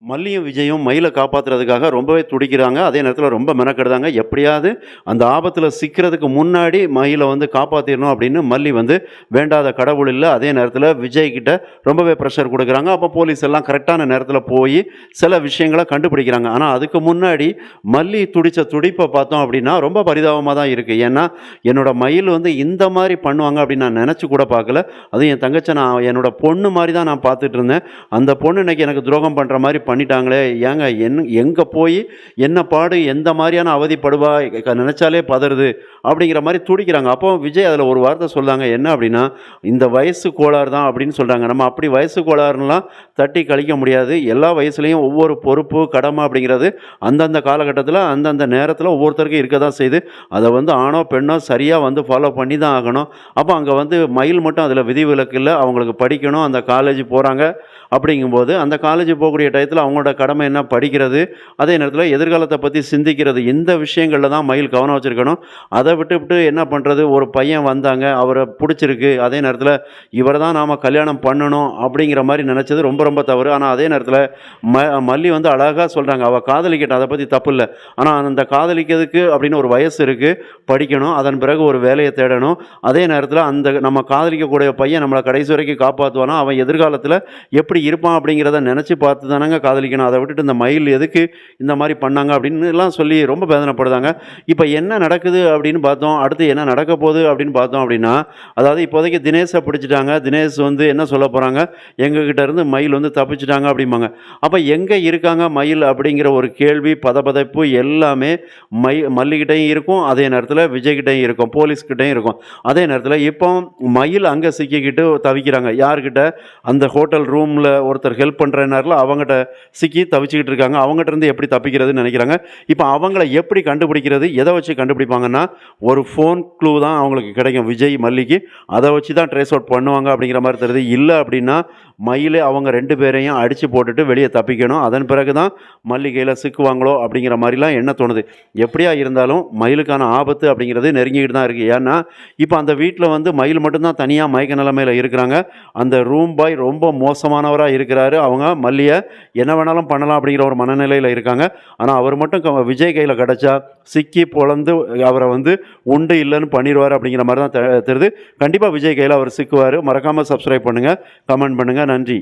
மல்லியும், விஜயும் மயில காப்பாத்துறதுக்காக ரொம்பவே துடிக்கிறாங்க. அதே நேரத்தில ரொம்ப மெனக்கெடுறாங்க. எப்படியாவது அந்த ஆபத்தில சிக்கிறதுக்கு முன்னாடி மயில வந்து காப்பாத்திரணும் அப்படின்னு மல்லி வந்து வேண்டாத கடவுள் இல்ல. அதே நேரத்தில விஜய் கிட்ட ரொம்பவே பிரஷர் குடுக்குறாங்க. அப்ப போலீஸ் எல்லாம் கரெக்ட்டான நேரத்தில போயி சில விஷயங்கள கண்டுபிடிக்கிறாங்க. ஆனா அதுக்கு முன்னாடி மல்லி துடிச்ச துடிப்ப பார்த்தோம் அப்படின்னா, ரொம்ப பரிதாபமா தான் இருக்கு. ஏன்னா, என்னோட மயில் வந்து இந்த மாரி பண்ணுவாங்க அப்படின்னு நான் நெனச்சு கூட பார்க்கல. அதுவும் என் தங்கச்ச நான் என்னோட பொண்ணு மாரி தான் நான் பார்த்துட்டு இருந்தேன். அந்த பொண்ணு இன்னைக்கு எனக்கு துரோகம் பண்ற மாரி பண்ணிட்டாங்களே! ஏங்க எங்க போயி என்ன பாடு எந்த மாரியான அவதிப்படுவா நெனச்சாலே பதறுது. அப்படிங்கிற மாரி துடிக்கிறாங்க. அப்போ விஜய் அதில ஒரு வார்த்தை சொல்றாங்க. என்ன அப்படின்னா, "இந்த வயசு கோளாறு தான்" அப்படின்னு சொல்றாங்க. நம்ம அப்படி வயசு கோளாறுன்லாம் தட்டி கழிக்க முடியாது. எல்லா வயசுலயும் ஒவ்வொரு பொறுப்பு, கடமை அப்படிங்கிறது அந்தந்த காலகட்டத்தில, அந்தந்த நேரத்தில ஒவ்வொருத்தருக்கும் இருக்க தான் செய்யுது. அத வந்து ஆணோ, பெண்ணோ சரியா வந்து ஃபாலோ பண்ணி தான் ஆகணும். அப்ப அங்க வந்து மயில் மட்டும் அதில விதிவிலக்கு இல்ல. அவங்களுக்கு படிக்கணும். அந்த காலேஜ் போறாங்க. அப்படிங்கும்போது, அந்த காலேஜ் போகக்கூடிய டயத்தில அவங்களோட கடமை என்ன படிக்கிறது. அதே நேரத்தில எதிர்காலத்த பத்தி சிந்திக்கிறது. இந்த விஷயங்கள்ல தான் மயில் கவனம் வச்சிருக்கணும். அத விட்டுப்புட்டு என்ன பண்றது, ஒரு பையன் வந்தாங்க, அவர புடிச்சிருக்கு. அதே நேரத்தில இவர தான் நாம கல்யாணம் பண்ணணும் அப்படிங்கிற மாரி நெனச்சது ரொம்ப ரொம்ப தவறு. ஆனா அதே நேரத்தில மல்லி வந்து அழகா சொல்றாங்க. அவ காதலிக்கட்டும். அத பத்தி தப்பு இல்ல. ஆனா அந்த காதலிக்கிறதுக்கு அப்படின்னு ஒரு வயசு இருக்கு. படிக்கணும். அதன் பிறகு ஒரு வேலைய தேடணும். அதே நேரத்தில அந்த நம்ம காதலிக்கக்கூடிய பையன் நம்மள கடைசி வரைக்கும் காப்பாத்துவானா, அவன் எதிர்காலத்தில எப்படி இருப்பான் அப்படிங்கிறத நெனச்சு பார்த்து தானங்க காதலிக்கணும். அத விட்டுட்டு இந்த மயில் எதுக்கு இந்த மாரி பண்ணாங்க அப்படின்னுலாம் சொல்லி ரொம்ப வேதனைப்படுதாங்க. இப்ப என்ன நடக்குது அப்படின்னு பார்த்தோம். அடுத்து என்ன நடக்க போகுது அப்படின்னு பார்த்தோம் அப்படின்னா, அதாவது இப்போதைக்கு தினேஷ பிடிச்சுட்டாங்க. தினேஷ் வந்து என்ன சொல்ல போறாங்க, எங்ககிட்ட இருந்து மயில் வந்து தப்பிச்சுட்டாங்க அப்படிம்பாங்க. அப்ப எங்க இருக்காங்க மயில் அப்படிங்கிற ஒரு கேள்வி, பதபதைப்பு எல்லாமே மல்லிகிட்டயும் இருக்கும். அதே நேரத்தில விஜய்கிட்டயும் இருக்கும். போலீஸ்கிட்டயும் இருக்கும். அதே நேரத்தில இப்போ மயில் அங்க சிக்கிக்கிட்டு தவிக்கிறாங்க. யார்கிட்ட? அந்த ஹோட்டல் ரூம்ல ஒருத்தர் ஹெல்ப் பண்றேன்னார்ல, அவங்கட்ட சிக்கி தவிச்சுக்கிட்டு இருக்காங்க. அவங்கட்ட இருந்து எப்படி தப்பிக்கிறதுன்னு நெனைக்கிறாங்க. இப்ப அவங்கள எப்படி கண்டுபிடிக்கிறது? எத வச்சு கண்டுபிடிப்பாங்கன்னா, ஒரு ஃபோன் க்ளூ தான் அவங்களுக்கு கிடைக்கும். விஜய், மல்லிக்கு. அத வச்சு தான் ட்ரேஸ் அவுட் பண்ணுவாங்க அப்படிங்கிற மாரி தெரியுது. இல்ல அப்படின்னா, மயிலு அவங்க 2 பேரையும் அடிச்சு போட்டுட்டு வெளிய தப்பிக்கணும். அதன் பிறகு தான் மல்லி கையில சிக்குவாங்களோ அப்படிங்கிற மாரிலாம் எண்ண தோணுது. எப்படியா இருந்தாலும் மயிலுக்கான ஆபத்து அப்படிங்கிறது நெருங்கிக்கிட்டு தான் இருக்கு. ஏன்னா, இப்ப அந்த வீட்ல வந்து மயில் மட்டும் தான் தனியா மயக்க நிலைமையில இருக்கிறாங்க. அந்த ரூம் பாய் ரொம்ப மோசமானவரா இருக்கிறாரு. அவங்க மல்லிய என்ன வேணாலும் பண்ணலாம் அப்படிங்கிற ஒரு மனநிலையில இருக்காங்க. ஆனா, அவர் மட்டும் விஜய் கையில கிடைச்சா, சிக்கி பொளந்து அவர வந்து உண்டு இல்லன்னு பண்ணிருவாரு அப்படிங்கிற மாரி தான் தெரியுது. கண்டிப்பா விஜய் கையில அவர் சிக்குவாரு. மறக்காம சப்ஸ்கிரைப் பண்ணுங்க, கமெண்ட் பண்ணுங்க. நன்றி.